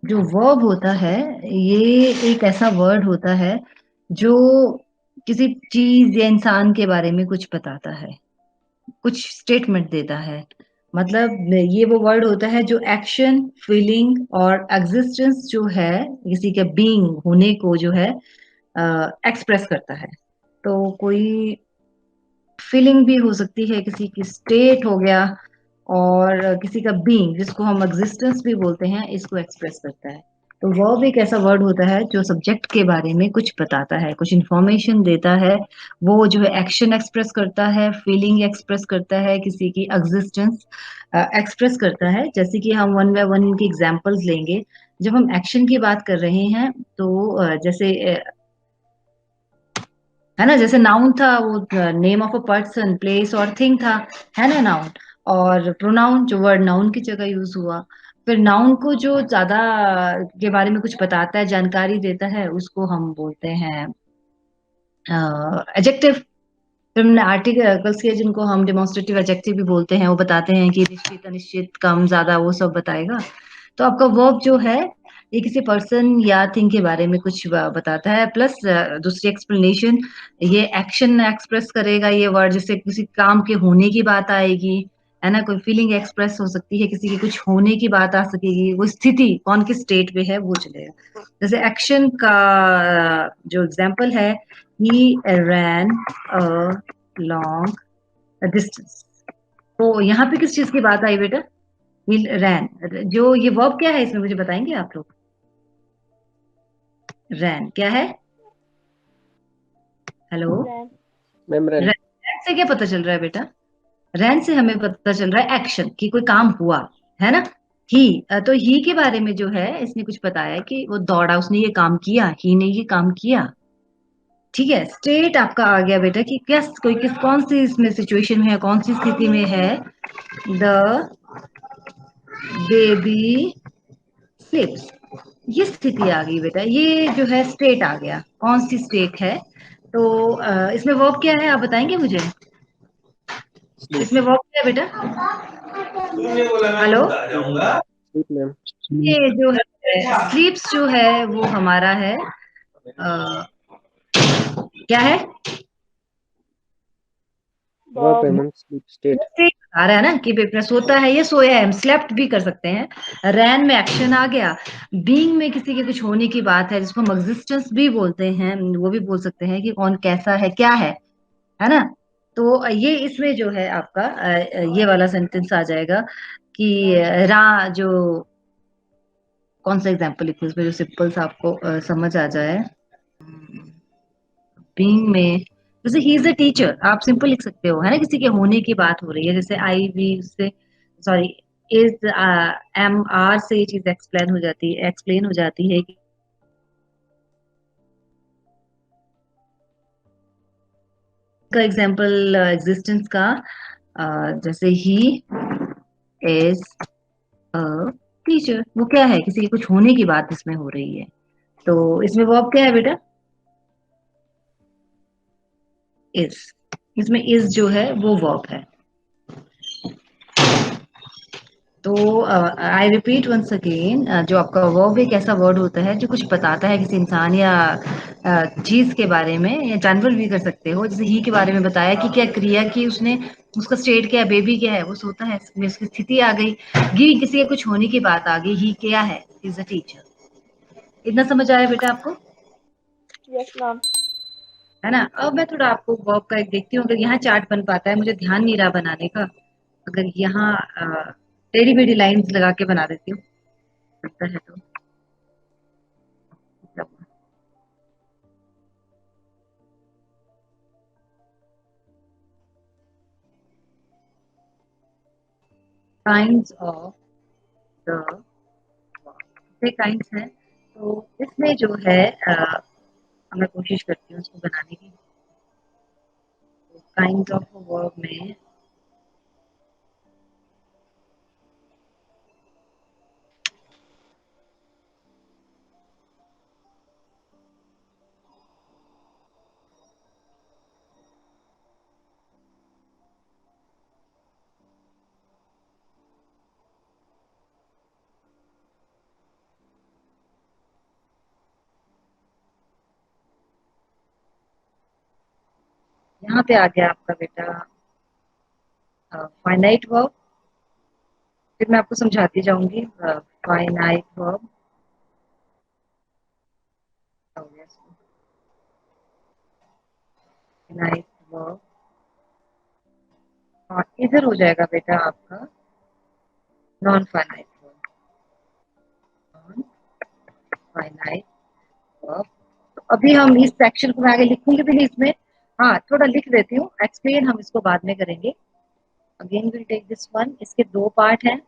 जो वर्ब होता है, ये एक ऐसा वर्ड होता है जो किसी चीज या इंसान के बारे में कुछ बताता है, कुछ स्टेटमेंट देता है। मतलब ये वो वर्ड होता है जो एक्शन, फीलिंग और एग्जिस्टेंस जो है किसी के बीइंग होने को जो है एक्सप्रेस करता है। तो कोई फीलिंग भी हो सकती है, किसी की स्टेट हो गया, और किसी का बीइंग जिसको हम एग्जिस्टेंस भी बोलते हैं, इसको एक्सप्रेस करता है। तो वर्ब एक ऐसा वर्ड होता है जो सब्जेक्ट के बारे में कुछ बताता है, कुछ इंफॉर्मेशन देता है। वो जो है एक्शन एक्सप्रेस करता है, फीलिंग एक्सप्रेस करता है, किसी की एग्जिस्टेंस एक्सप्रेस करता है। जैसे कि हम वन बाय वन इनके एग्जांपल्स लेंगे। जब हम एक्शन की बात कर रहे हैं तो जैसे है ना, जैसे नाउन था वो name of a person, place और थिंग था, है ना नाउन। और प्रोनाउन जो वर्ड नाउन की जगह यूज हुआ। फिर नाउन को जो ज्यादा के बारे में कुछ बताता है, जानकारी देता है, उसको हम बोलते हैं एडजेक्टिव। फिर हमने आर्टिकल्स के जिनको हम डेमोन्स्ट्रेटिव एडजेक्टिव भी बोलते हैं, वो बताते हैं कि निश्चित अनिश्चित कम ज्यादा वो सब बताएगा। तो आपका वर्ब जो है ये किसी पर्सन या थिंग के बारे में कुछ बताता है, प्लस दूसरी एक्सप्लेनेशन, ये एक्शन एक्सप्रेस करेगा ये वर्ड, जिससे किसी काम के होने की बात आएगी, है ना। कोई फीलिंग एक्सप्रेस हो सकती है, किसी की कुछ होने की बात आ सकेगी, वो स्थिति कौन किस स्टेट पे है वो चलेगा। जैसे एक्शन का जो एग्जाम्पल है, ही ran a long डिस्टेंस। तो यहाँ पे किस चीज की बात आई बेटा? ही रैन। जो ये वर्ब क्या है इसमें, मुझे बताएंगे आप लोग? रैन क्या है? हेलो। रैन। रैन मेमोरेंट। रैन से क्या पता चल रहा है बेटा? रैन से हमें पता चल रहा है एक्शन, कि कोई काम हुआ, है ना। ही, तो ही के बारे में जो है इसने कुछ बताया कि वो दौड़ा, उसने ये काम किया, ही ने ये काम किया। ठीक है। स्टेट आपका आ गया बेटा कि क्या कोई किस कौन सी इसमें सिचुएशन में है, कौन सी स्थिति में है। द बेबी स्लिप्स, ये स्थिति आ गई बेटा, ये जो है स्टेट आ गया। कौन सी स्टेट है? तो इसमें वर्ब क्या है, आप बताएंगे मुझे? स्लीप। इसमें वर्ब क्या है बेटा? हेलो। स्लीप। Sleep ma'am. ये जो है स्लीप्स जो है वो हमारा है, क्या है? वर्ब है वो मैम, स्लीप स्टेट। state बता रहा है ना कि बेटा सोता है, ये सोया है, हम स्लेप्ट भी कर सकते हैं। रैन में एक्शन आ गया। बीइंग में किसी के कुछ होने की बात है, जिसको हम एग्जिस्टेंस भी बोलते हैं, वो भी बोल सकते हैं कि कौन कैसा है, क्या है ना। तो ये इसमें जो है आपका ये वाला सेंटेंस आ जाएगा कि रा जो, कौन सा एग्जाम्पल लिखूं इसमें जो सिंपल सा आपको समझ आ जाए। बीइंग में जैसे ही इज अ टीचर, आप सिंपल लिख सकते हो, है ना, किसी के होने की बात हो रही है, जैसे आई वी से, सॉरी, इज एम आर से ये चीज एक्सप्लेन हो जाती है कि का एग्जाम्पल एग्जिस्टेंस का, जैसे ही इज अ टीचर, वो क्या है, किसी के कुछ होने की बात इसमें हो रही है। तो इसमें वर्ब क्या है बेटा? इज। इसमें इज जो है वो वर्ब है। तो आई रिपीट वंस अगेन, जो आपका वर्ब एक ऐसा वर्ड होता है जो कुछ बताता है किसी इंसान या चीज के बारे में, या जानवर भी कर सकते हो। जैसे ही के बारे में बताया कि क्या क्रिया की उसने, उसका स्टेट क्या है, बेबी क्या है, वो सोता है, इसमें उसकी स्थिति आ गई। गी किसी के कुछ होने की बात आ गई, ही क्या है, इज अ टीचर। इतना समझ आया बेटा आपको? Yes ma'am. है ना। अब मैं थोड़ा आपको वर्ब का एक देखती हूँ, अगर यहाँ चार्ट बन पाता है, मुझे ध्यान नहीं रहा बनाने का। अगर यहाँ टेढ़ी बेढ़ी लाइंस लगा के बना देती हूँ, लगता है तो। काइंड्स ऑफ द, कितने काइंड्स हैं, तो इसमें जो है मैं कोशिश करती हूँ उसको बनाने की। काइंड्स ऑफ वर्ब में यहाँ पे आ गया आपका बेटा फाइनाइट वर्ब। फिर मैं आपको समझाती जाऊंगी। फाइनाइट वर्ब हो गया, फाइनाइट वर्ब। और इधर हो जाएगा बेटा आपका non finite verb. Non finite verb. तो अभी हम इस सेक्शन को मैं आगे लिखूंगी भी नहीं इसमें। हाँ, थोड़ा लिख देती हूँ, एक्सप्लेन हम इसको बाद में करेंगे। Again will take this one. इसके दो पार्ट हैं।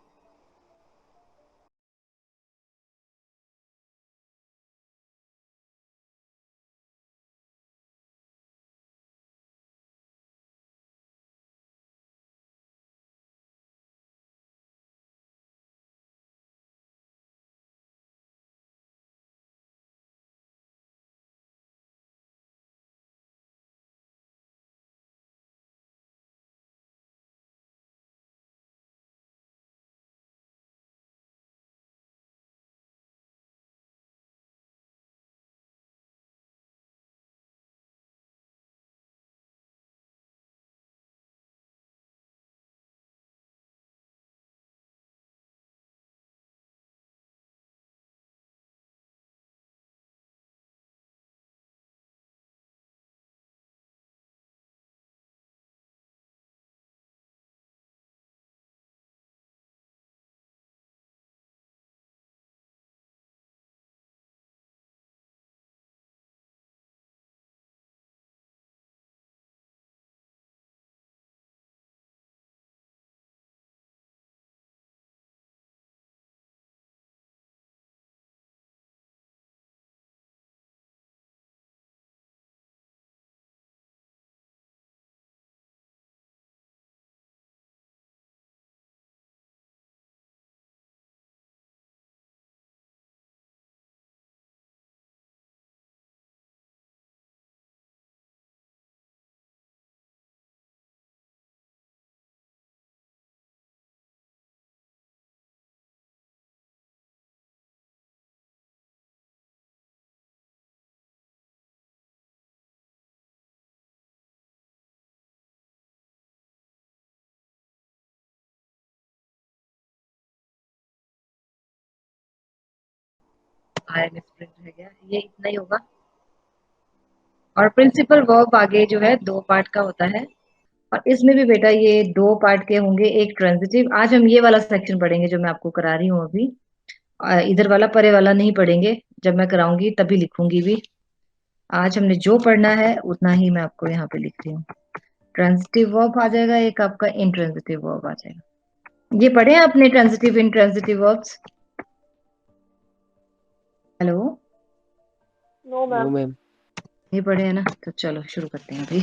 आई मिसप्रिंट रह गया, ये इतना ही होगा। और प्रिंसिपल वर्ब आगे जो है दो पार्ट का होता है। और इसमें भी बेटा ये दो पार्ट के होंगे, एक ट्रांजिटिव। आज हम ये वाला सेक्शन पढ़ेंगे जो मैं आपको करा रही हूँ अभी। इधर वाला परे वाला नहीं पढ़ेंगे, जब मैं कराऊंगी तभी लिखूंगी भी। आज हमने जो पढ़ना है उतना ही मैं आपको यहाँ पे लिख रही हूँ। ट्रांजिटिव वर्ब आ जाएगा, एक आपका इंट्रांजिटिव वर्ब आ जाएगा। ये पढ़े हैं आपने transitive intransitive verbs? Hello, no no ma'am. Ma'am. ये पढ़े हैं ना? तो चलो शुरू करते हैं अभी।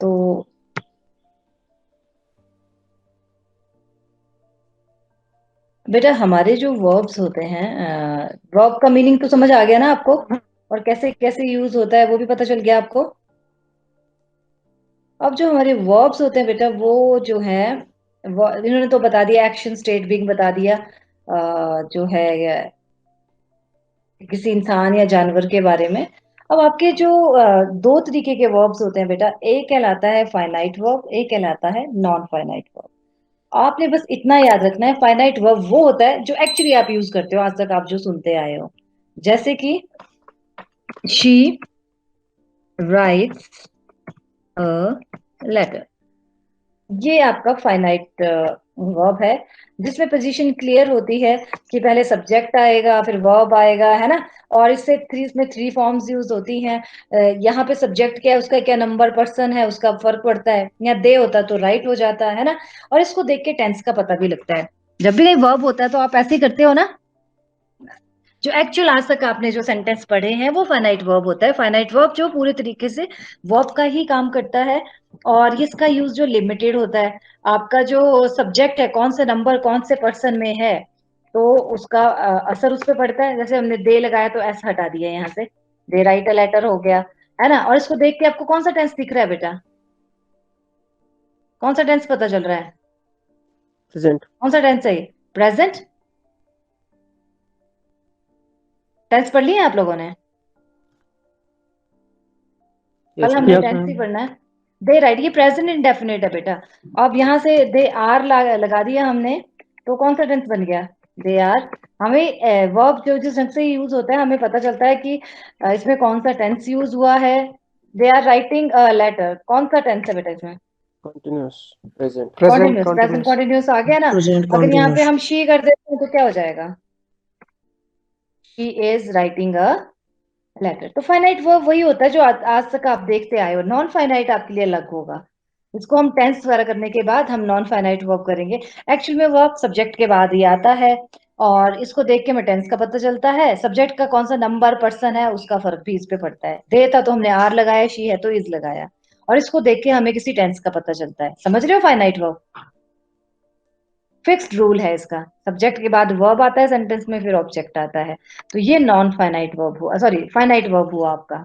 तो बेटा हमारे जो वर्ब्स होते हैं, वर्ब का मीनिंग तो समझ आ गया ना आपको, और कैसे कैसे यूज होता है वो भी पता चल गया आपको। अब जो हमारे वर्ब्स होते हैं बेटा, वो जो है इन्होंने तो बता दिया, एक्शन स्टेट बिंग बता दिया, जो है किसी इंसान या जानवर के बारे में। अब आपके जो दो तरीके के वर्ब्स होते हैं बेटा, एक कहलाता है फाइनाइट वर्ब, एक कहलाता है नॉन फाइनाइट वर्ब। आपने बस इतना याद रखना है, फाइनाइट वर्ब वो होता है जो एक्चुअली आप यूज करते हो, आज तक आप जो सुनते आए हो। जैसे कि शी राइट्स अ लेटर, ये आपका फाइनाइट वर्ब है, जिसमें पोजीशन क्लियर होती है कि पहले सब्जेक्ट आएगा फिर वर्ब आएगा, है ना। और इसमें थ्री फॉर्म्स यूज होती हैं। यहाँ पे सब्जेक्ट क्या है, उसका क्या नंबर पर्सन है, उसका फर्क पड़ता है। यहाँ दे होता तो राइट हो जाता है ना। और इसको देख के टेंस का पता भी लगता है। जब भी वर्ब होता है तो आप ऐसे ही करते हो ना। जो एक्चुअल आज तक आपने जो सेंटेंस पढ़े हैं वो फाइनाइट वर्ब होता है। फाइनाइट वर्ब जो पूरे तरीके से वर्ब का ही काम करता है, और इसका यूज जो लिमिटेड होता है। आपका जो सब्जेक्ट है कौन से नंबर कौन से पर्सन में है, तो उसका असर उस पर पड़ता है। जैसे हमने दे लगाया तो एस हटा दिया यहाँ से, दे राइट अ लेटर हो गया, है ना। और इसको देख के आपको कौन सा टेंस दिख रहा है बेटा? कौन सा टेंस पता चल रहा है? प्रेजेंट। कौन सा टेंस है? प्रेजेंट टेंस पढ़ लिए आप लोगों ने? कल यस हमने मैम। टेंस ही पढ़ना है। दे राइट, ये प्रेजेंट इंडेफिनिट है बेटा। अब यहाँ से दे आर लगा दिया हमने, तो कौन सा टेंस बन गया? They are. हमें वर्ब जो जिस ढंग से यूज होता है हमें पता चलता है कि इसमें कौन सा टेंस यूज हुआ है। They are writing a letter, कौन सा टेंस है बेटा इसमें? Continuous present. Present continuous, present continuous. Continuous आ गया ना। प्रेजेंट अगर यहाँ पे कॉन्टिन्यूस। हम शी कर देते हैं तो क्या हो जाएगा? She is writing a letter. तो फाइनाइट वर्ब वही होता है जो आज तक आप देखते आए हो। नॉन फाइनाइट आपके लिए अलग होगा। इसको हम टेंस वगैरह करने के बाद हम नॉन फाइनाइट वर्ब करेंगे। एक्चुअल में वर्ब सब्जेक्ट के बाद ही आता है, और इसको देख के हमें टेंस का पता चलता है। सब्जेक्ट का कौन सा नंबर पर्सन है उसका फर्क भी इस पे पड़ता है। दे था तो हमने आर लगाया, शी है तो इज लगाया, और इसको देख के हमें किसी टेंस का पता चलता है। समझ रहे हो? फाइनाइट वर्ब फिक्स्ड रूल है इसका। सब्जेक्ट के बाद वर्ब आता है सेंटेंस में, फिर ऑब्जेक्ट आता है। तो ये नॉन फाइनाइट वर्ब हुआ, सॉरी फाइनाइट वर्ब हुआ आपका।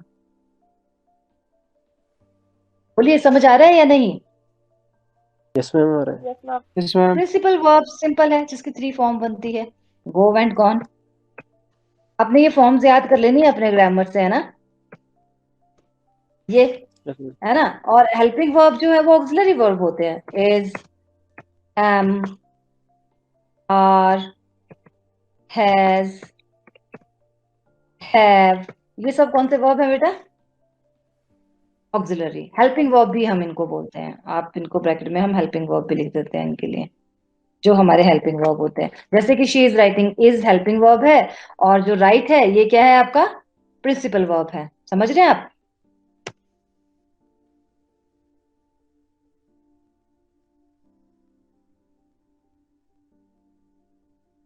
बोलिए, समझ आ रहा है या नहीं? यस मैम आ रहा है। Yes ma'am. Yes ma'am. Principal verb simple है, जिसकी 3 फॉर्म बनती है। Go, went, gone. आपने ये फॉर्म्स याद कर लेनी है अपने ग्रामर से, है ना? ये यस मैम। है ना। और हेल्पिंग वर्ब जो है वो ऑक्सिलरी वर्ब होते हैं। Is, am, are, has, have. ये सब कौन से वर्ब है बेटा? ऑक्सिलरी। हेल्पिंग वर्ब भी हम इनको बोलते हैं। आप इनको ब्रैकेट में हम हेल्पिंग वर्ब भी लिख देते हैं इनके लिए, जो हमारे हेल्पिंग वर्ब होते हैं। जैसे कि she is writing, is helping verb है, और जो राइट है ये क्या है आपका? प्रिंसिपल वर्ब है। समझ रहे हैं आप?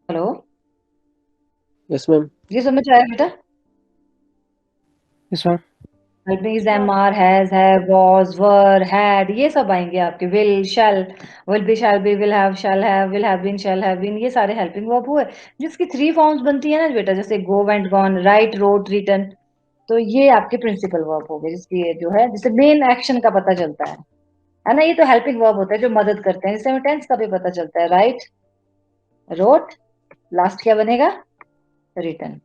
Hello, yes ma'am. ये समझ आया बेटा? Yes ma'am. Helping is, am, are, has, have, was, were, had, ये सब आएंगे आपके। Will, shall, will be, shall be, will have been, shall have been, ये सारे हेल्पिंग वर्ब हुए। जिसकी 3 फॉर्म्स बनती है ना बेटा, जैसे go, went, gone, write, wrote, written, तो ये आपके प्रिंसिपल वर्ब हो गए, जिसकी जो है जिससे मेन एक्शन का पता चलता है ना। ये तो हेल्पिंग वर्ब होता है जो मदद करते हैं, जिससे हमें टेंस का भी पता चलता है। राइट, रोट, लास्ट क्या बनेगा? रिटन।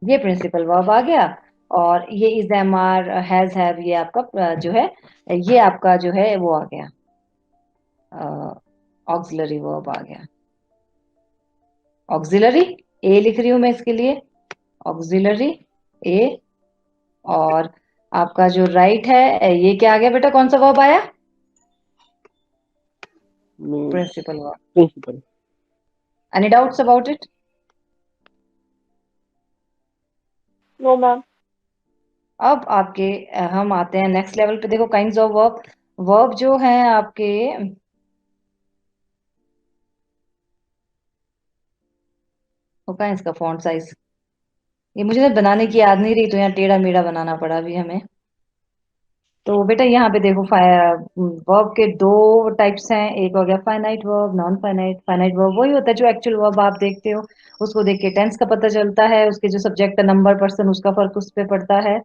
ये प्रिंसिपल वर्ब आ गया। और ये is, am, are, has, have, ये आपका जो है, ये आपका जो है वो आ गया, ऑक्सिलरी वर्ब आ गया। ऑक्सिलरी, ए लिख रही हूं मैं इसके लिए, ऑक्सिलरी ए। और आपका जो राइट है ये क्या आ गया बेटा? कौन सा वर्ब आया? Means principal verb. Principal. Any doubts about it? No ma'am. अब आपके हम आते हैं नेक्स्ट लेवल पे। देखो, काइंड्स ऑफ वर्ब। वर्ब जो है आपके, वो कहाँ है इसका फॉन्ट साइज? ये मुझे ना बनाने की याद नहीं रही, तो यहाँ टेढ़ा मेढ़ा बनाना पड़ा अभी हमें। तो बेटा यहाँ पे देखो, वर्ब के 2 टाइप्स हैं। एक हो गया finite verb, non finite. Finite verb वही होता है जो एक्चुअल वर्ब आप देखते हो, उसको देख के टेंस का पता चलता है, उसके जो सब्जेक्ट का नंबर पर्सन उसका फर्क उस पे पड़ता है।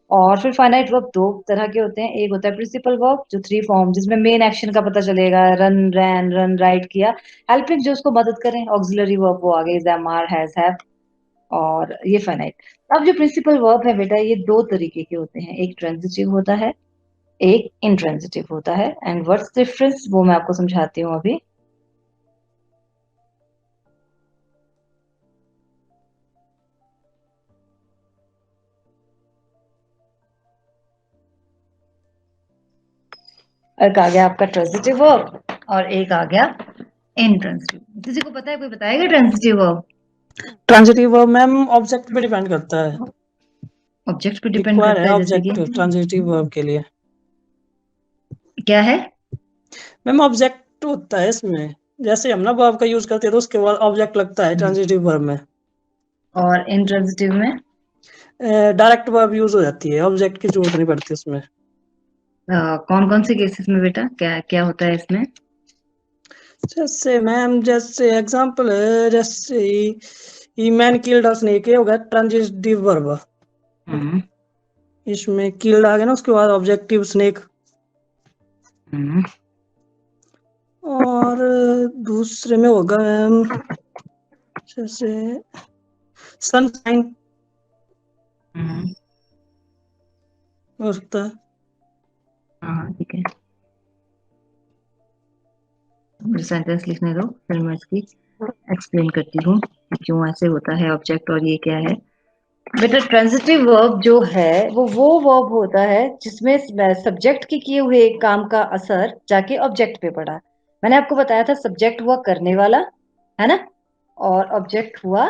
और फिर फाइनाइट वर्ब 2 तरह के होते हैं। एक होता है प्रिंसिपल वर्ब जो 3 फॉर्म, जिसमें मेन एक्शन का पता चलेगा, रन, रैन, रन, राइट किया। हेल्पिंग जो उसको मदद करें, ऑक्सिलरी वर्ब वो आ गई, is, am, are, has, have, और ये फाइनाइट। अब जो प्रिंसिपल वर्ब है बेटा, ये 2 तरीके के होते हैं। एक ट्रांजिटिव होता है, एक इंट्रांजिटिव होता है। एंड व्हाट्स डिफरेंस, वो मैं आपको समझाती हूँ अभी। एक आ गया आपका ट्रांजिटिव वर्ब, और एक आ गया इंट्रांजिटिव। किसी को पता है? कोई बताएगा transitive verb? Transitive verb ma'am object पे डिपेंड करता है। ऑब्जेक्ट पे डिपेंड रिक्वायर करता है है, जैसे ऑब्जेक्ट कि ट्रांजिटिव वर्ब के लिए। क्या है? मैम ऑब्जेक्ट होता है इसमें, जैसे हम ना वर्ब का यूज करते हैं तो उसके बाद ऑब्जेक्ट लगता है ट्रांजिटिव वर्ब में। और इंट्रांजिटिव में डायरेक्ट वर्ब यूज हो जाती है, ऑब्जेक्ट की जरूरत नहीं पड़ती उसमें। कौन कौन से केसेस में बेटा क्या क्या होता है इसमें? जैसे मैम, जैसे एग्जांपल है, जैसे ही मैन किल्ड अ स्नेक, ये हो गया ट्रांजिटिव वर्ब। हम्म। इसमें किल्ड आ गया ना, उसके बाद ऑब्जेक्टिव स्नेक। हम्म। और दूसरे में होगा मैम, जैसे सनशाइन हम्म, होता है। हाँ ठीक है, मुझे सेंटेंस लिखने दो, फिर मैं इसकी एक्सप्लेन करती हूँ कि क्यों ऐसे होता है ऑब्जेक्ट और ये क्या है। बेटा ट्रांजिटिव वर्ब जो है वो वर्ब होता है जिसमें सब्जेक्ट के किए हुए काम का असर जाके ऑब्जेक्ट पे पड़ा। मैंने आपको बताया था सब्जेक्ट हुआ करने वाला, है ना, और ऑब्जेक्ट हुआ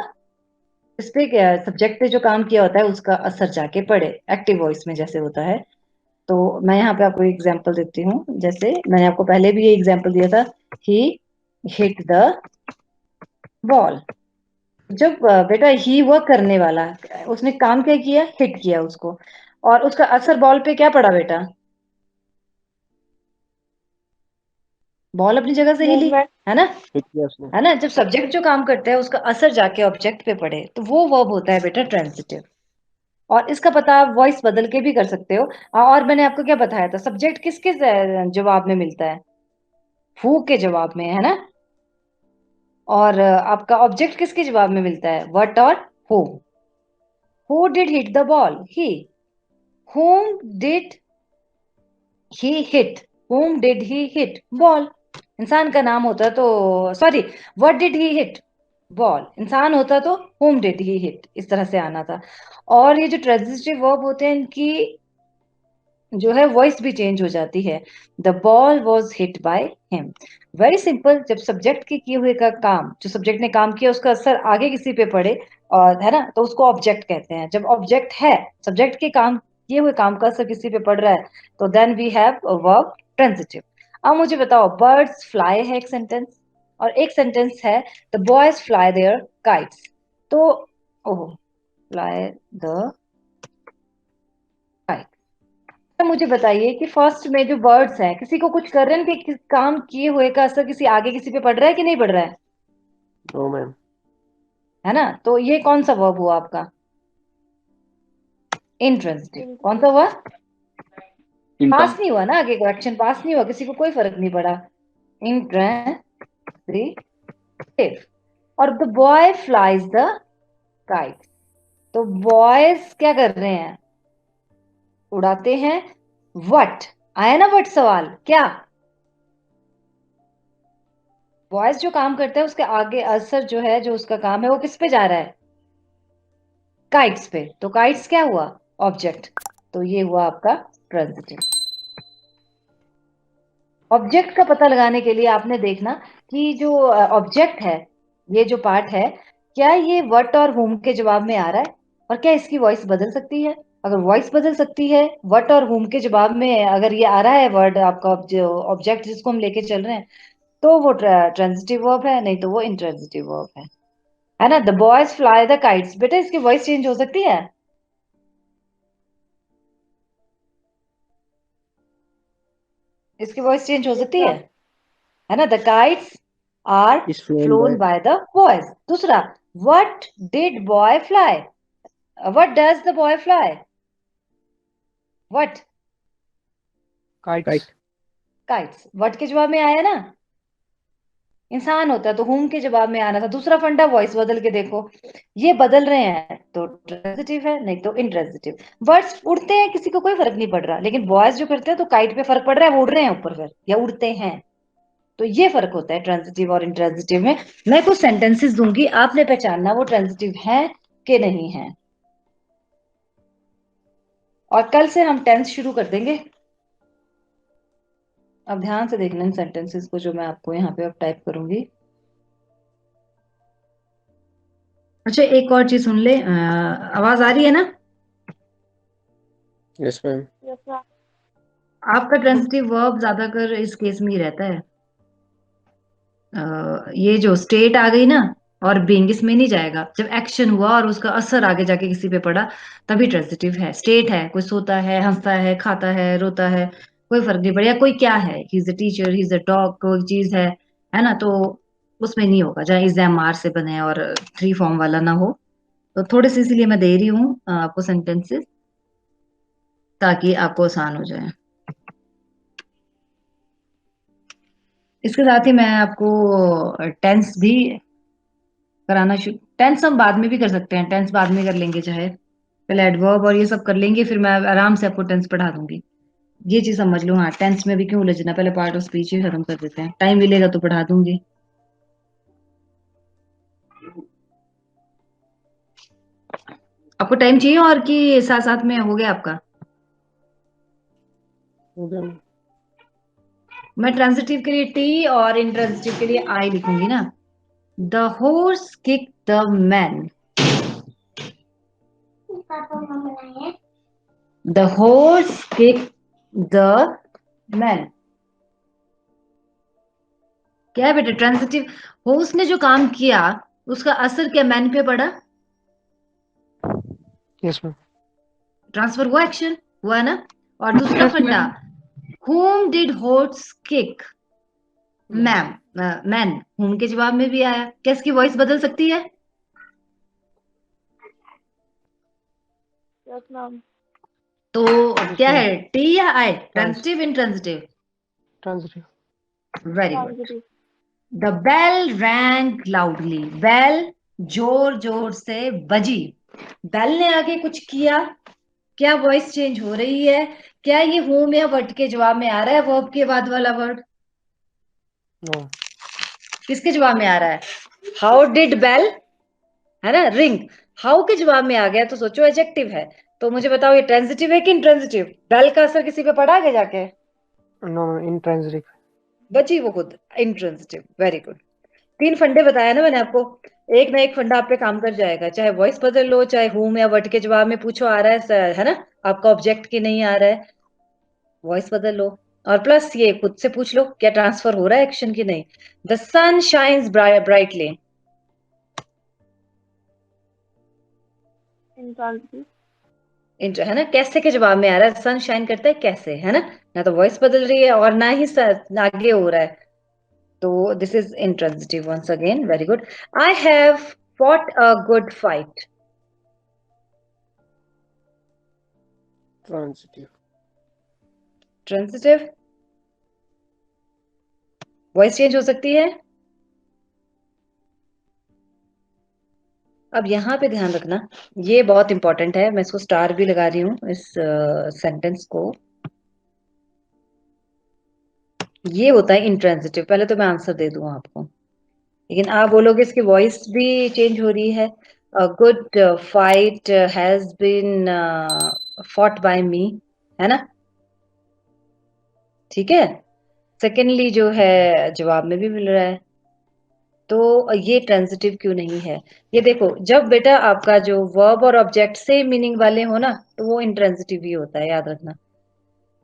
इस पे क्या, सब्जेक्ट पे जो काम किया होता है उसका असर जाके पड़े, एक्टिव वॉइस में जैसे होता है। तो मैं यहाँ पे आपको एग्जांपल देती हूँ, जैसे मैंने आपको पहले भी ये एग्जांपल दिया था, ही हिट द बॉल। जब बेटा ही हुआ करने वाला, उसने काम क्या किया, हिट किया उसको, और उसका असर बॉल पे क्या पड़ा बेटा, बॉल अपनी जगह से हिली, मूवमेंट। है ना, हिट किया उसने। है ना। जब सब्जेक्ट जो काम करता है उसका असर जाके ऑब्जेक्ट पे पड़े तो वो वर्ब होता है बेटा ट्रांजिटिव। और इसका पता आप वॉइस बदल के भी कर सकते हो। और मैंने आपको क्या बताया था, सब्जेक्ट किसके जवाब में मिलता है, हु के जवाब में, है ना। और आपका ऑब्जेक्ट किसके जवाब में मिलता है, व्हाट और who. Who did hit the ball, he. whom did he hit, whom did he hit, ball. इंसान का नाम होता तो, sorry, what did he hit, ball. इंसान होता तो whom did he hit, इस तरह से आना था। और ये जो ट्रांजिटिव वर्ब होते हैं इनकी जो है वॉइस भी चेंज हो जाती है। The ball was hit by him, very simple. जब सब्जेक्ट के किए हुए का काम, जो सब्जेक्ट ने काम किया उसका असर आगे किसी पे पड़े, और है ना, तो उसको ऑब्जेक्ट कहते हैं। जब ऑब्जेक्ट है, सब्जेक्ट के काम किए हुए काम का असर किसी पे पड़ रहा है, तो then we have verb transitive. अब मुझे बताओ, बर्ड्स फ्लाई है एक सेंटेंस, और एक सेंटेंस है the boys fly their kites. तो ओह, फ्लाई द काइट। तो मुझे बताइए कि फर्स्ट में जो वर्ड्स हैं, किसी को कुछ कर रहे हैं कि काम किए हुए का असर किसी आगे किसी पे पड़ रहा है कि नहीं पड़ रहा नो मैम। है ना। तो ये कौन सा वर्ब हुआ आपका, इंट्रांजिटिव। कौन सा हुआ, पास नहीं हुआ ना, आगे को एक्शन पास नहीं हुआ, किसी को कोई फर्क नहीं पड़ा, इंट्रांजिटिव। और the boy flies the kite, तो बॉयज क्या कर रहे हैं, उड़ाते हैं। वट आया ना, वट सवाल क्या, बॉयज जो काम करते हैं उसके आगे असर जो है, जो उसका काम है वो किस पे जा रहा है, काइट्स पे। तो काइट्स क्या हुआ, ऑब्जेक्ट। तो ये हुआ आपका ट्रांजिटिव। ऑब्जेक्ट का पता लगाने के लिए आपने देखना कि जो ऑब्जेक्ट है, ये जो पार्ट है, क्या ये व्हाट और whom के जवाब में आ रहा है, और क्या इसकी वॉइस बदल सकती है। अगर वॉइस बदल सकती है, व्हाट और whom के जवाब में अगर ये आ रहा है वर्ड आपका, जो ऑब्जेक्ट जिसको हम लेके चल रहे हैं, तो वो ट्रांजिटिव वर्ब है, नहीं तो वो इंट्रांजिटिव वर्ब है ना। The boys fly the kites, बेटा इसकी वॉइस चेंज हो सकती है, इसकी वॉइस चेंज हो सकती है ना। The kites are is flown flown by. By the boys. दूसरा, what did boy fly, what does the boy fly, what, kite. Kites. What के जवाब में आया ना, इंसान होता तो whom के जवाब में आना था। दूसरा फंडा, वॉइस बदल के देखो, ये बदल रहे हैं तो ट्रांजिटिव है, नहीं तो इंट्रांजिटिव। वर्ड्स उड़ते हैं किसी को कोई फर्क नहीं पड़ रहा, लेकिन बॉयज जो करते हैं तो काइट पे फर्क पड़ रहा है, वो उड़ रहे हैं ऊपर फिर, या उड़ते हैं। तो ये फर्क होता है ट्रांजिटिव और इंट्रांजिटिव में। मैं कुछ सेंटेंसेस दूंगी, आपने पहचानना वो ट्रांजिटिव है कि नहीं है। और कल से हम टेंस शुरू कर देंगे। अब ध्यान से देखना इन सेंटेंसेस को जो मैं आपको यहाँ पे अब टाइप करूंगी। अच्छा एक और चीज सुन ले, आवाज आ रही है ना, यस मैम। Yes ma'am. आपका ट्रांजिटिव वर्ब ज्यादातर इस केस में ही रहता है। ये जो स्टेट आ गई ना, और बीइंग इसमें नहीं जाएगा। जब एक्शन हुआ और उसका असर आगे जाके किसी पे पड़ा, तभी ट्रांजिटिव है। स्टेट है, कोई सोता है, हंसता है, खाता है, रोता है, कोई फर्क नहीं पड़ेगा। कोई क्या है, he is a teacher, he is a dog, कोई चीज है ना, तो उसमें नहीं होगा जहाँ इज एम आर से बने और थ्री फॉर्म वाला ना हो। तो थोड़े से इसीलिए मैं दे रही हूँ आपको सेंटेंसेस, ताकि आपको आसान हो जाए। इसके साथ ही मैं आपको टेंस भी कराना शुरू। टेंस हम बाद में भी कर सकते हैं, टेंस बाद में कर लेंगे, चाहे पहले एडवर्ब और ये सब कर लेंगे, फिर मैं आराम से आपको टेंस पढ़ा दूंगी। ये चीज समझ लो। हाँ, टेंस में भी क्यों उलझना, पहले पार्ट ऑफ स्पीच ही खत्म कर देते हैं, टाइम मिलेगा तो पढ़ा दूंगी। आपको टाइम चाहिए और कि साथ साथ में हो गया आपका? हो गया मैम। मैं ट्रांजिटिव के लिए टी और इंट्रांजिटिव के लिए आई लिखूंगी ना। The horse kick the man. The horse kick the man. क्या है बेटा? ट्रांजिटिव। हॉर्स ने जो काम किया उसका असर क्या मैन पे पड़ा? Yes ma'am. ट्रांसफर हुआ, एक्शन हुआ है ना। और दूसरा फंडा, whom did horse kick? Ma'am, man. whom के जवाब में भी आया। क्या इसकी वॉइस बदल सकती है? Yes ma'am. तो क्या है, टी या I? Transitive, intransitive? Transitive. Very good. The bell rang loudly. Bell जोर जोर से बजी। बेल ने आगे कुछ किया, क्या वॉइस चेंज हो रही है? क्या ये होम या वर्ड के जवाब में आ रहा है, वर्ब के बाद वाला वर्ड? नो। किसके जवाब में आ रहा है? हाउ डिड बेल, है ना, रिंग। हाउ के जवाब में आ गया तो सोचो एडजेक्टिव है। तो मुझे बताओ ये ट्रांजिटिव है कि इंट्रांजिटिव? बेल का असर किसी पे पड़ा आगे जाके? No ma'am, intransitive. बची वो खुद। Intransitive, very good. 3 फंडे बताया ना मैंने आपको। एक ना एक फंडा आप पे काम कर जाएगा, चाहे वॉइस बदल लो, चाहे हुम या व्हाट के जवाब में पूछो आ रहा है ना, आपका ऑब्जेक्ट की नहीं आ रहा है, वॉइस बदल लो। और प्लस ये खुद से पूछ लो क्या ट्रांसफर हो रहा है एक्शन की नहीं। The sun shines brightly. है ना, कैसे के जवाब में आ रहा है, सन शाइन करता है कैसे, है ना। ना तो वॉइस बदल रही है और ना ही आगे हो रहा है। तो this is intransitive once again, very good. I have fought a good fight. Transitive. Transitive. Voice change हो सकती है। अब यहाँ पे ध्यान रखना, ये बहुत इंपॉर्टेंट है, मैं इसको स्टार भी लगा रही हूँ इस सेंटेंस को। ये होता है इंट्रांजिटिव। पहले तो मैं आंसर दे दूं आपको, लेकिन आप बोलोगे इसकी वॉइस भी चेंज हो रही है। Good fight has been fought by me, है ना, ठीक है। सेकेंडली जो है जवाब में भी मिल रहा है, तो ये ट्रांजिटिव क्यों नहीं है? ये देखो, जब बेटा आपका जो वर्ब और ऑब्जेक्ट सेम मीनिंग वाले हो ना, तो वो इंट्रांजिटिव ही होता है, याद रखना।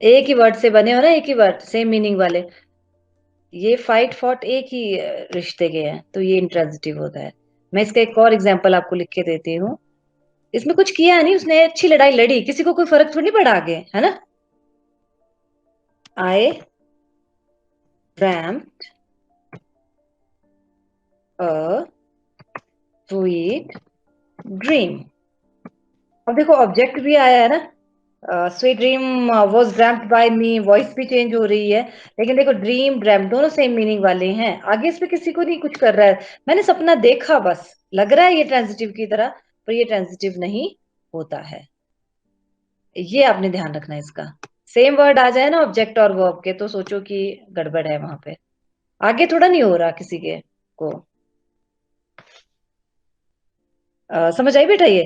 एक ही वर्ड से बने हो ना, एक ही वर्ड सेम मीनिंग वाले, ये फाइट फॉट एक ही रिश्ते के हैं, तो ये इंट्रांजिटिव होता है। मैं इसका एक और एग्जांपल आपको लिख के देती हूँ। इसमें कुछ किया नहीं, उसने अच्छी लड़ाई लड़ी, किसी को कोई फर्क थोड़ी पड़ा आगे, है ना। I dreamt a sweet dream. अब देखो ऑब्जेक्ट भी आया है ना, sweet dream was dreamed by me, voice भी चेंज हो रही है। लेकिन देखो ड्रीम ड्रैम दोनों सेम मीनिंग वाले हैं, आगे इस पे किसी को नहीं कुछ कर रहा है, मैंने सपना देखा बस, लग रहा है ये ट्रांजिटिव की तरह, पर ये ट्रांजिटिव नहीं होता है। ये आपने ध्यान रखना है इसका। सेम वर्ड आ जाए ना ऑब्जेक्ट और वर्ब के, तो सोचो कि गड़बड़ है वहां पे, आगे थोड़ा नहीं हो रहा किसी के को। समझ आई बेटा ये?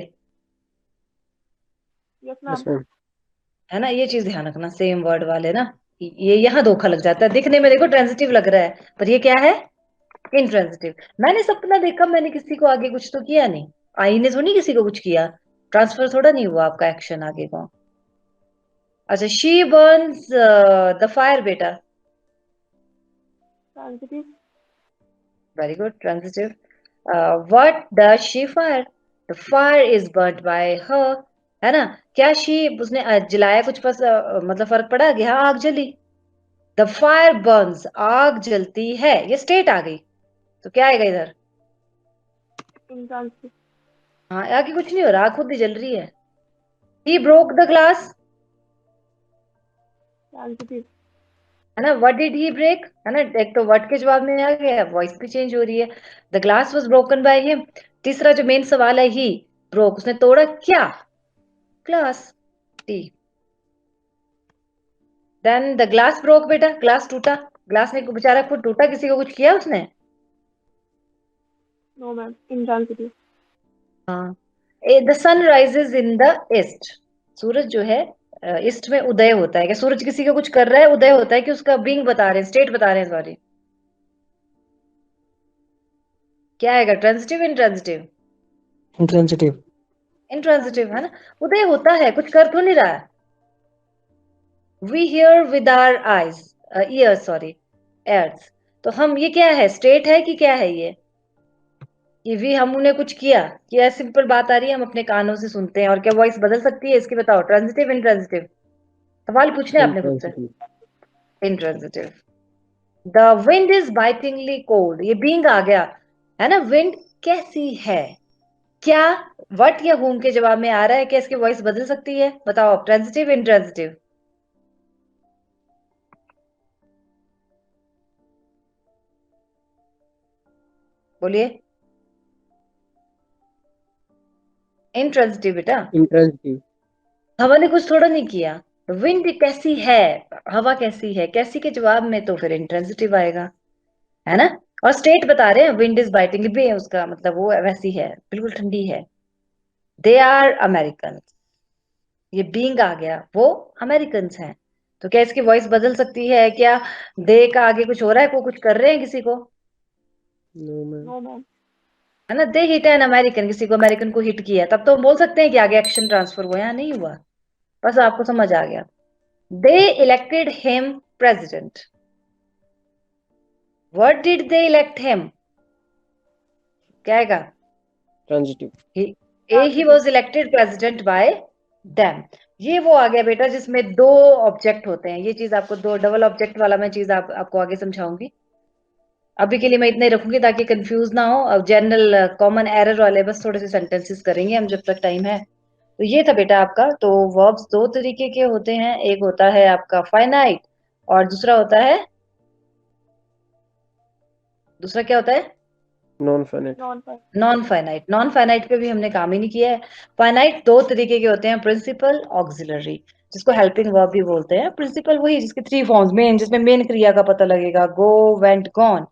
Yes ma'am. है ना, ये चीज ध्यान रखना, सेम वर्ड वाले ना, ये यहाँ धोखा लग जाता है, दिखने में देखो ट्रांजिटिव लग रहा है, पर ये क्या है, इंट्रांजिटिव। मैंने सपना देखा, मैंने किसी को आगे कुछ तो किया नहीं, आई ने थोड़ी किसी को कुछ किया, ट्रांसफर थोड़ा नहीं हुआ आपका एक्शन आगे को। अच्छा, शी बर्न्स द फायर बेटा। Transitive. Very good, transitive. What does she fire? The fire is burned bye हर, है ना। क्या शी, उसने जलाया कुछ, मतलब फर्क पड़ा गया, हाँ आग जली। द फायर बर्न्स, आग जलती है, ये स्टेट आ गई, तो क्या आएगा इधर? इंट्रांजिटिव। हाँ, आगे कुछ नहीं हो रहा, आग खुद ही जल रही है। He broke the glass. Transitive. है ना, व्हाट डिड ही ब्रेक, है ना, एक तो व्हाट के जवाब में आ गया, वॉइस भी चेंज हो रही है। The glass was broken by him. तीसरा जो मेन सवाल है, ही ब्रोक, उसने तोड़ा क्या, glass, T. Then the glass broke, बेटा ग्लास टूटा, ग्लास ने बेचारा खुद टूटा, किसी को कुछ किया उसने? No ma'am, intransitive. हाँ। The sun rises in the east, सूरज जो है ईस्ट में उदय होता है, क्या सूरज किसी का कुछ कर रहा है, उदय होता है, कि उसका बीइंग बता रहे हैं, स्टेट बता रहे हैं, सॉरी। क्या आएगा, ट्रांजिटिव इंट्रांजिटिव? इंट्रांजिटिव। इंट्रांजिटिव, है ना, उदय होता है, कुछ कर तो नहीं रहा है। We hear with our eyes, ears, sorry, ears. तो हम, ये क्या है, स्टेट है कि क्या है ये भी हमने कुछ किया, कि ऐसी सिंपल बात आ रही है, हम अपने कानों से सुनते हैं, और क्या वॉइस बदल सकती है इसकी, बताओ, ट्रांजिटिव इंट्रांजिटिव? सवाल पूछने हैं आपने खुद से। Intransitive. Intransitive. The wind is bitingly cold, ये बीइंग आ गया, है ना, विंड कैसी है, क्या, वट या whom के जवाब में आ रहा है, क्या इसकी वॉइस बदल सकती है, बताओ आप, ट्रांजिटिव इंट्रांजिटिव? बोलिए। इंट्रांजिटिव बेटा। इंट्रांजिटिव। हवा ने कुछ थोड़ा नहीं किया, विंड कैसी है, हवा कैसी है, कैसी के जवाब में तो फिर इंट्रांजिटिव आएगा, है ना। और स्टेट बता रहे हैं, विंड इज बाइटिंग भी है उसका मतलब, वो वैसी है, बिल्कुल ठंडी है। दे आर अमेरिकन, ये बीइंग आ गया, वो अमेरिकन हैं। तो क्या इसकी वॉइस बदल सकती है क्या, दे का आगे कुछ हो रहा है, को कुछ कर रहे हैं किसी को, नो मैम। No ma'am. है ना, दे हिट एन अमेरिकन, किसी को अमेरिकन को हिट किया, तब तो हम बोल सकते हैं कि आगे एक्शन ट्रांसफर हुआ, या नहीं हुआ, बस आपको समझ आ गया। They elected him president, what did they elect him, क्या आएगा? Transitive. He was elected president by them. ये वो आ गया बेटा जिसमें दो ऑब्जेक्ट होते हैं, ये चीज आपको, दो डबल ऑब्जेक्ट वाला मैं चीज आपको आगे समझाऊंगी। अभी के लिए मैं इतना ही रखूंगी ताकि कंफ्यूज ना हो, अब जनरल कॉमन एरर वाले बस थोड़े से सेंटेंसेस करेंगे हम जब तक टाइम है। तो ये था बेटा आपका, तो वर्ब्स दो तरीके के होते हैं, एक होता है आपका फाइनाइट, और दूसरा होता है, दूसरा क्या होता है, non finite. Non five. Non finite. Non finite पे भी हमने काम ही नहीं किया है। फाइनाइट दो तरीके के होते हैं, प्रिंसिपल, ऑक्सिलरी, जिसको हेल्पिंग वर्ब भी बोलते हैं। प्रिंसिपल वही जिसके थ्री फॉर्म्स, मेन जिसमें मेन क्रिया का पता लगेगा, go, went, gone,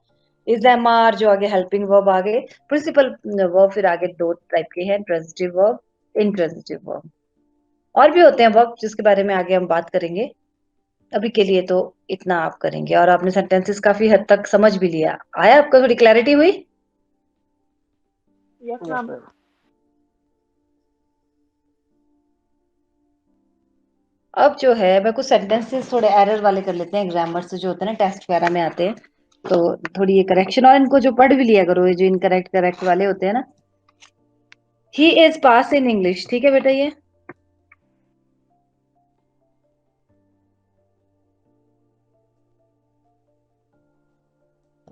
is, am, are, जो आगे हेल्पिंग वर्ब आगे, प्रिंसिपल वर्ब फिर आगे दो टाइप के हैं, ट्रांजिटिव वर्ब, इंट्रांजिटिव वर्ब। और भी होते हैं वर्ब जिसके बारे में आगे हम बात करेंगे, अभी के लिए तो इतना आप करेंगे। और आपने सेंटेंसेस काफी हद तक समझ भी लिया, आया आपको, थोड़ी क्लैरिटी हुई? Yes yes ma'am. मैम। अब जो है मैं कुछ सेंटेंसेस थोड़े एरर वाले कर लेते हैं, ग्रामर से जो होते हैं ना, टेस्ट वगैरह में आते हैं, तो थोड़ी ये करेक्शन, और इनको जो पढ़ भी लिया करो, ये जो इनकरेक्ट करेक्ट वाले होते हैं ना। He is pass in English, ठीक है बेटा, ये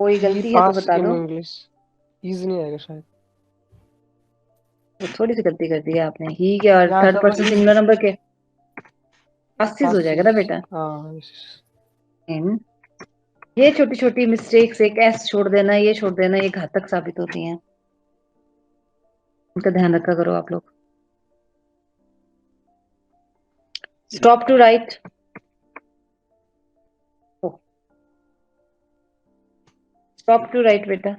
कोई ही गलती है तो पास बता इन दो। इंग्लिश। इज नहीं आएगा शायद। तो थोड़ी सी गलती कर दी है आपने, ही के और यहाँ थर्ड सब पर्सन इज सिंगुलर नंबर के पासिस हो जाएगा पासिस। ना बेटा। हाँ yes। इन, ये छोटी छोटी मिस्टेक्स, एक एस छोड़ देना, ये छोड़ देना, ये घातक साबित होती हैं, उनका ध्यान रखा करो आप लोग। Stop to write, stop to write बेटा,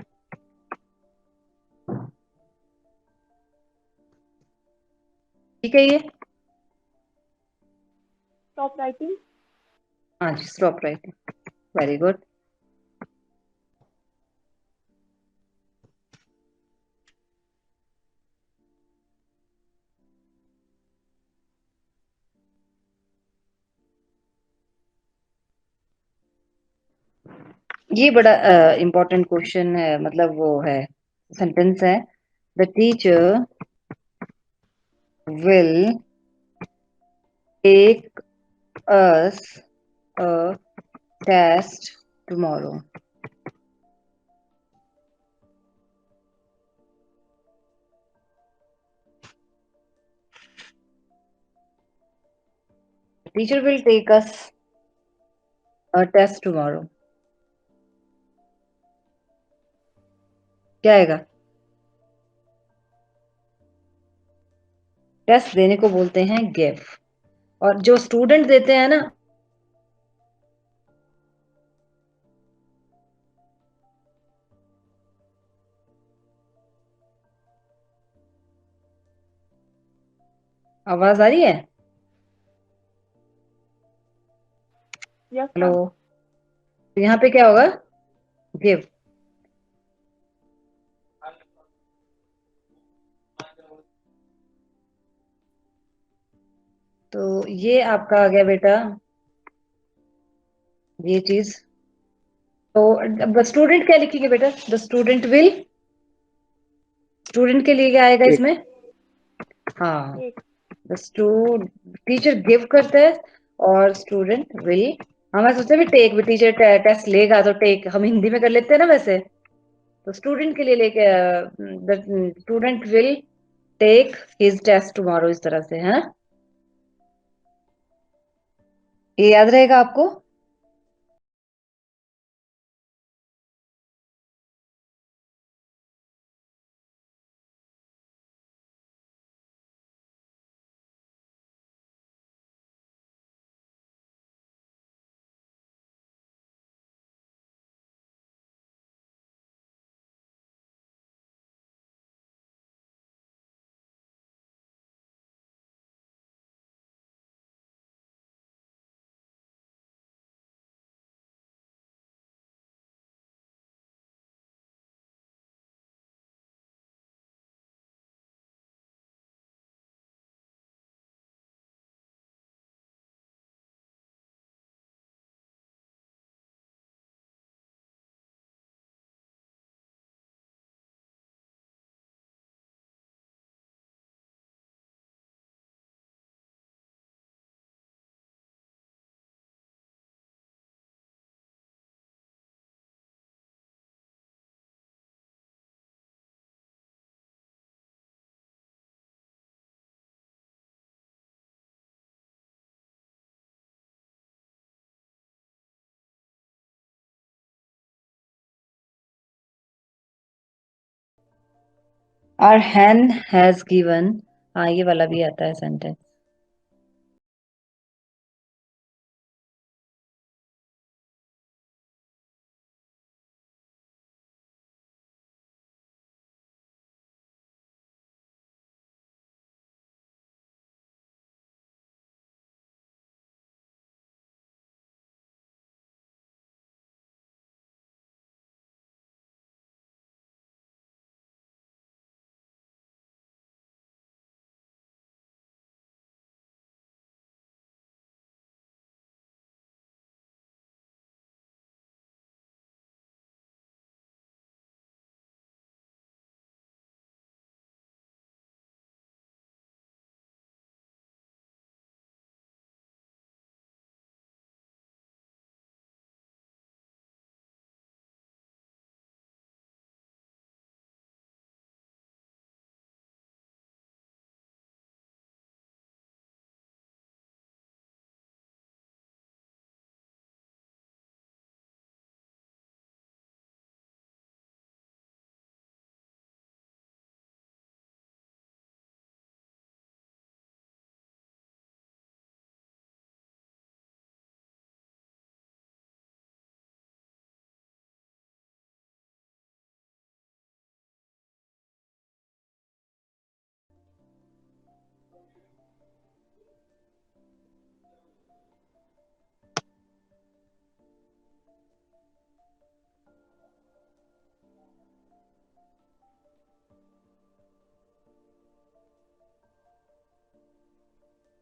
ठीक है ये, स्टॉप राइटिंग। हाँ जी, स्टॉप राइट, वेरी गुड। ये बड़ा इंपॉर्टेंट क्वेश्चन है, मतलब वो है, सेंटेंस है, the teacher will take us a test tomorrow. Teacher will take us test tomorrow, क्या आएगा? टेस्ट देने को बोलते हैं गिव, और जो स्टूडेंट देते हैं ना, आवाज आ रही है? Yes, hello, ma'am. तो यहाँ पे क्या होगा? गिव। तो ये आपका आ गया बेटा, ये चीज। तो स्टूडेंट क्या लिखेंगे बेटा? द स्टूडेंट विल, स्टूडेंट के लिए क्या आएगा Take. इसमें? हाँ, Take. टीचर गिव करता है और स्टूडेंट विल। हमें सोचा भी टेक, भी टीचर टेस्ट लेगा तो टेक हम हिंदी में कर लेते हैं ना वैसे। तो स्टूडेंट के लिए लेके the student will take his test tomorrow, इस तरह से है ना। ये याद रहेगा आपको? Our hen has given, हाँ ये वाला भी आता है सेंटेंस।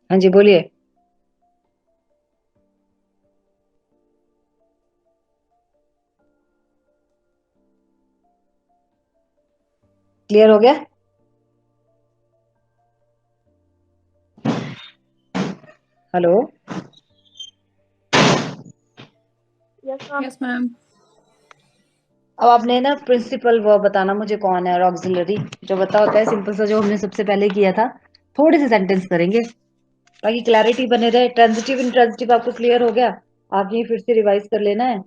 हाँ जी बोलिए। क्लियर हो गया? Hello, Yes, ma'am. Yes, ma'am. अब आपने ना प्रिंसिपल वर्ब बताना मुझे कौन है, और ऑक्सिलरी जो बता होता है सिंपल सा, जो हमने सबसे पहले किया था। थोड़े से सेंटेंस करेंगे ताकि क्लैरिटी बने रहे। ट्रांजिटिव इंट्रांजिटिव आपको क्लियर हो गया? आगे फिर से रिवाइज कर लेना है।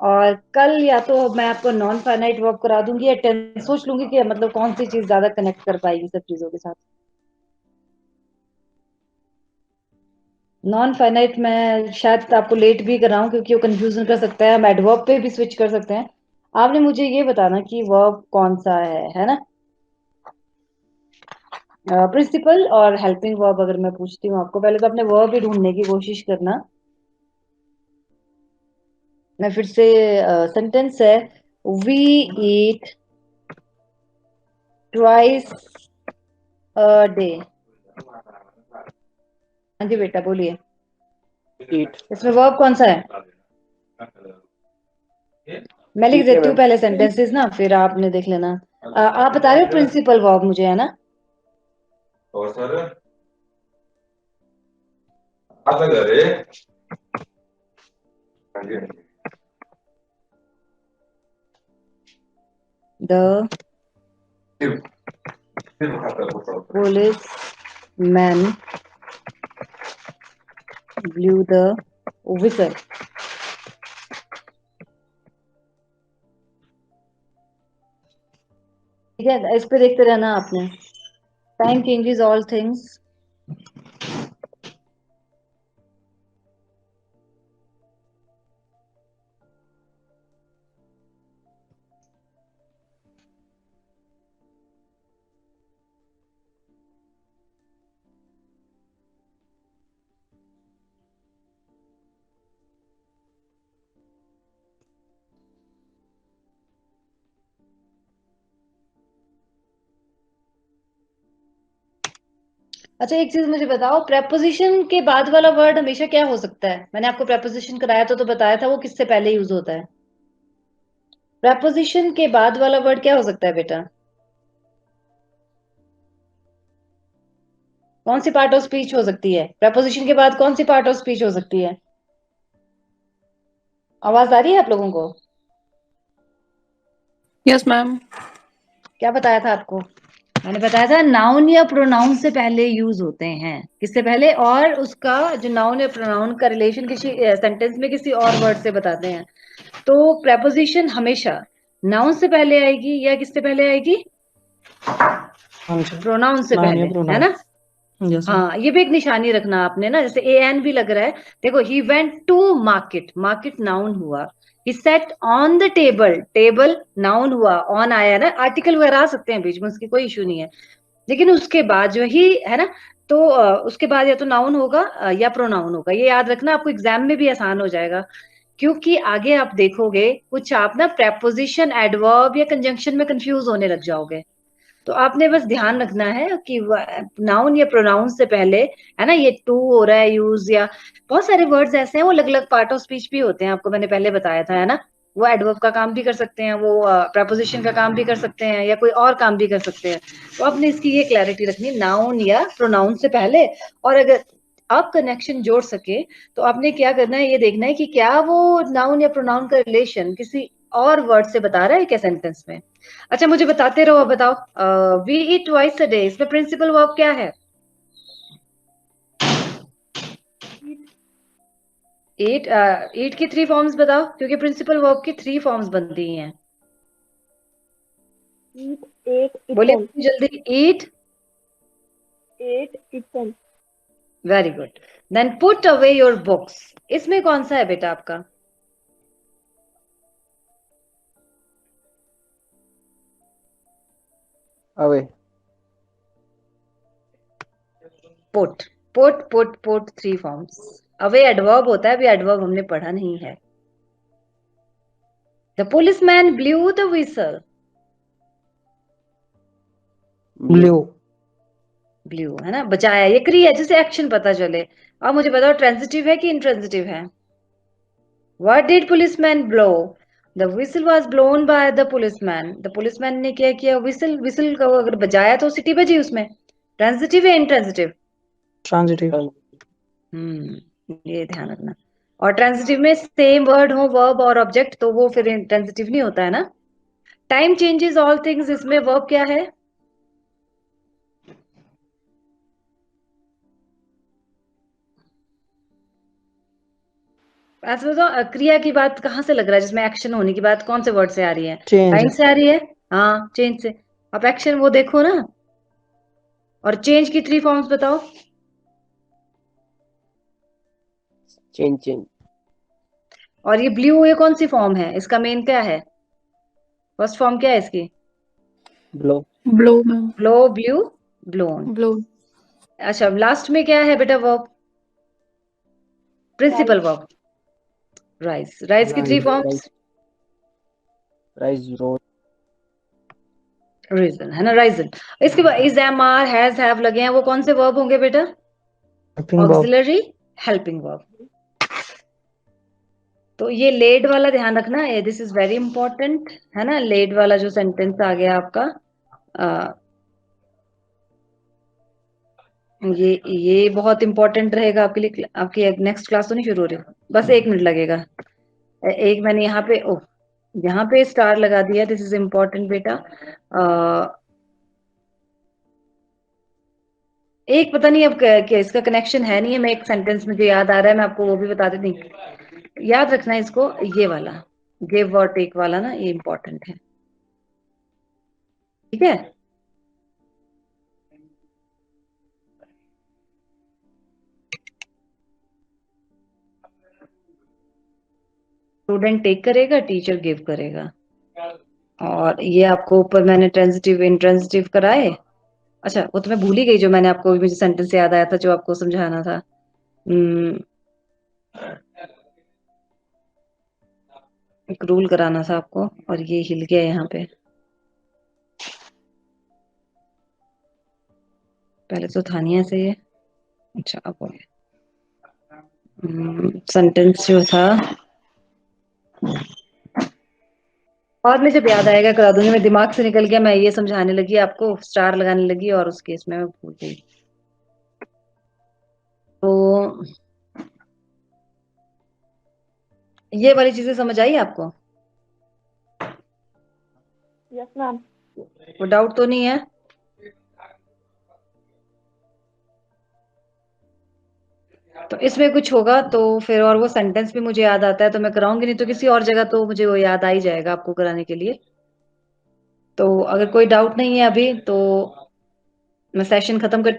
और कल या तो मैं आपको नॉन फाइनाइट वर्ब करा दूंगी या टेंस सोच लूंगी कि मतलब कौन सी चीज ज्यादा कनेक्ट कर पाएगी सब चीजों के साथ। नॉन फाइनाइट मैं शायद आपको लेट भी कराऊं क्योंकि वो कंफ्यूजन कर सकता है। हम एडवर्ब पे भी स्विच कर सकते हैं। आपने मुझे ये बताना कि वर्ब कौन सा है ना। प्रिंसिपल और हेल्पिंग वर्ब अगर मैं पूछती हूँ आपको, पहले तो अपने वर्ब ही ढूंढने की कोशिश करना। मैं फिर से सेंटेंस है, we eat twice a day. हाँ जी बेटा बोलिए, ईट। इसमें वर्ब कौन सा है? मैं लिख ठीक है देती हूँ मैम। पहले सेंटेंसेस ना, फिर आपने देख लेना। आप बता रहे हो प्रिंसिपल वर्ब मुझे, है ना? और सर आता घरे हाँ जी, हाँ जी। द फिर खाता है वो police man blue the whistle. ठीक है, इस पे देखते रहना आपने। Time changes all things. अच्छा एक चीज मुझे बताओ, प्रेपोजिशन के बाद वाला वर्ड हमेशा क्या हो सकता है? मैंने आपको प्रेपोजिशन कराया तो बताया था वो किससे पहले यूज होता है। प्रेपोजिशन के बाद वाला वर्ड क्या हो सकता है बेटा? कौन सी पार्ट ऑफ स्पीच हो सकती है? प्रेपोजिशन के बाद कौन सी पार्ट ऑफ स्पीच हो सकती है? आवाज आ रही है आप लोगों को? Yes ma'am. क्या बताया था आपको? मैंने बताया था नाउन या प्रोनाउन से पहले यूज होते हैं। किससे पहले? और उसका जो नाउन या प्रोनाउन का रिलेशन किसी सेंटेंस में किसी और वर्ड से बताते हैं। तो प्रेपोजिशन हमेशा नाउन से पहले आएगी या किससे पहले आएगी? प्रोनाउन से पहले, है ना? हाँ, ये भी एक निशानी रखना आपने ना, जैसे ए एन भी लग रहा है। देखो, he went to market, market noun हुआ। He set on the table, table noun हुआ, ऑन आया ना। आर्टिकल वगैरह आ सकते हैं बीच में, उसकी कोई इशू नहीं है। लेकिन उसके बाद जो ही है ना, तो उसके बाद या तो नाउन होगा या प्रोनाउन होगा। ये याद रखना, आपको एग्जाम में भी आसान हो जाएगा। क्योंकि आगे आप देखोगे कुछ आप ना प्रेपोजिशन, एडवर्ब या कंजंक्शन में कंफ्यूज होने लग जाओगे। तो आपने बस ध्यान रखना है कि नाउन या प्रोनाउन से पहले, है ना, ये टू हो रहा है यूज, या बहुत सारे वर्ड्स ऐसे हैं वो अलग अलग पार्ट ऑफ स्पीच भी होते हैं। आपको मैंने पहले बताया था, है ना। वो एडवर्ब का काम भी कर सकते हैं, वो प्रेपोजिशन का काम भी कर सकते हैं, या कोई और काम भी कर सकते हैं। तो आपने इसकी ये क्लैरिटी रखनी, नाउन या प्रोनाउन से पहले। और अगर आप कनेक्शन जोड़ सके तो आपने क्या करना है, ये देखना है कि क्या वो नाउन या प्रोनाउन का रिलेशन किसी और वर्ड से बता रहा है क्या सेंटेंस में। अच्छा मुझे बताते रहो। अब बताओ, we eat twice a day, इसमें प्रिंसिपल वर्ब क्या है? ईट। ईट की 3 फॉर्म्स बताओ, क्योंकि प्रिंसिपल वर्ब की 3 फॉर्म्स बनती हैं। eat, ate, बोलिए eaten, जल्दी। Eat, ate, eaten, very good. Then put away your books, इसमें कौन सा है बेटा आपका? Away. Put, put put put 3 forms. Away adverb होता है, अभी एडवर्ब हमने पढ़ा नहीं है। The policeman blew the whistle, blew. Blew है ना, बचाया। ये क्रिया है जिसे एक्शन पता चले। अब मुझे बताओ ट्रांजिटिव है कि इंट्रांजिटिव है? What did policeman blow? The whistle was blown by the policeman. The policeman ने क्या किया? whistle, whistle को अगर बजाया तो सीटी बजी उसमें। ट्रांजिटिव है इंट्रांजिटिव? ट्रांजिटिव। ये ध्यान रखना। और ट्रांजिटिव में सेम वर्ड हो, वर्ब और ऑब्जेक्ट, तो वो फिर ट्रांजिटिव नहीं होता है ना। टाइम चेंजेस ऑल थिंग्स, इसमें वर्ब क्या है? ऐसे बताओ क्रिया की बात कहाँ से लग रहा है, जिसमें एक्शन होने की बात कौन से वर्ड से आ रही है? चेंज काइंड से आ रही है। हाँ, चेंज से। आप एक्शन वो देखो ना, और चेंज की 3 फॉर्म्स बताओ। चेंज और ये ब्लू, ये कौन सी फॉर्म है? इसका मेन क्या है? फर्स्ट फॉर्म क्या है इसकी? Blow blow ma'am, blow, blew, blown. Blow. अच्छा, लास्ट में क्या है बेटा verb? Principal verb, rise. Rise की 3 फॉर्म्स। राइज रोल रीजन है ना, राइजन। इसके बाद is, am, are, has, have लगे हैं, वो कौन से वर्ब होंगे बेटा? Auxiliary helping verb. तो ये लेड वाला ध्यान रखना, दिस इज वेरी इंपॉर्टेंट, है ना। लेड वाला जो सेंटेंस आ गया आपका, ये बहुत इंपॉर्टेंट रहेगा आपके लिए। आपकी नेक्स्ट क्लास तो नहीं शुरू हो रही, बस 1 मिनट लगेगा। एक मैंने यहाँ पे यहाँ पे स्टार लगा दिया, दिस इज इम्पोर्टेंट बेटा। एक पता नहीं अब क्या इसका कनेक्शन है नहीं है, मैं एक सेंटेंस मुझे याद आ रहा है, मैं आपको वो भी बता देती हूँ। याद रखना इसको, ये वाला गिव और टेक वाला ना, ये इंपॉर्टेंट है, ठीक है। स्टूडेंट टेक करेगा, टीचर गिव करेगा। और ये आपको ऊपर मैंने ट्रांजिटिव इंट्रांजिटिव कराए। अच्छा, वो तो मैं भूल ही गई, जो मैंने आपको, मुझे सेंटेंस याद आया था जो आपको समझाना था। एक रूल कराना था आपको, और ये हिल गया यहाँ पे। पहले तो था नहीं ऐसे ये। अच्छा, अब हो गया। सेंटेंस जो था, और में जब याद आएगा करा दूंगी, मैं दिमाग से निकल गया, मैं ये समझाने लगी आपको, स्टार लगाने लगी, और उस केस में मैं भूल गई। तो ये वाली चीजें समझ आई आपको? Yes ma'am. वो डाउट तो नहीं है? तो इसमें कुछ होगा तो फिर, और वो सेंटेंस भी मुझे याद आता है तो मैं कराऊंगी, नहीं तो किसी और जगह तो मुझे वो याद आ ही जाएगा आपको कराने के लिए। तो अगर कोई डाउट नहीं है अभी, तो मैं सेशन खत्म कर